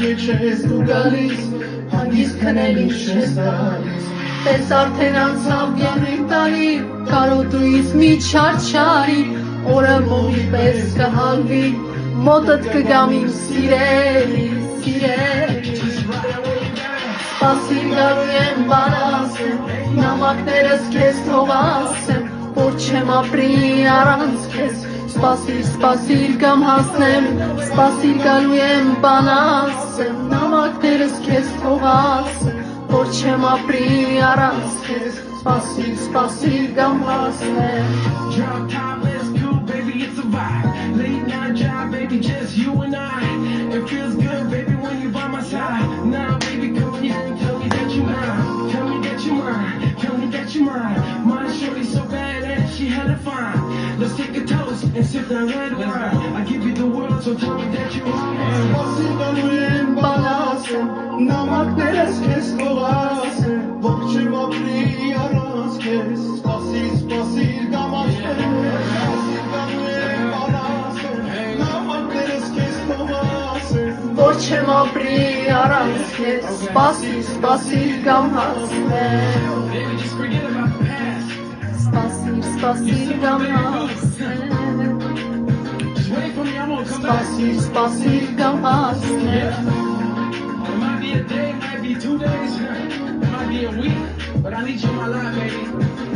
մեջ ես դու գալիս, հանգիստ քնել ինչ ես տալիս։ Պես արդեն անցավ յանրիկ տարի, կարոտույս մի չարչարի, օրը մոմի պես կհալվի, մոտդ կգամ իմ սիրելի, սիրելի։ Սպասիր գալու եմ բան ասեմ, նամակներս քեզ թող ասեմ, որ չեմ ապրի առանց քեզ։ Սպասիր, սպասիր կամ հասնեմ, սպասիր գալու եմ բան ասեմ, նամակներս քեզ թող ասեմ, որ չեմ ապրի առանց քեզ։ Սպասիր, սպասիր կամ հասնեմ։ Drop top, let's go, baby, it's a vibe. Late night drive, baby, just you and I. It feels good, baby, when you're by my side. Now, baby, come here and tell me that you're mine. Tell me that you're mine. Tell me that you're mine. Mine shorty so bad and she hella fine. Let's take a toast and sip that red wine. I give you the world, so tell me that you're mine. Սպասիր գալու եմ բան ասեմ, նամակներս քեզ թող ասեմ, որ չեմ ապրի առանց քեզ։ Սպասիր, սպասիր կամ ասեմ, սպասիր գալու եմ բան ասեմ, նամակներս քեզ թող ասեմ, Որ չեմ ապրի առանց քեզ, սպասիր, սպասիր կամ հասնեմ։ Baby, just forget about the past. Սպասիր, սպասիր կամ հասնեմ։ Just wait for me, I'm gonna come back. Սպասիր, սպասիր կամ հասնեմ։ It might be a day, it might be 2 days, it might be a week, but I need you in my life, baby.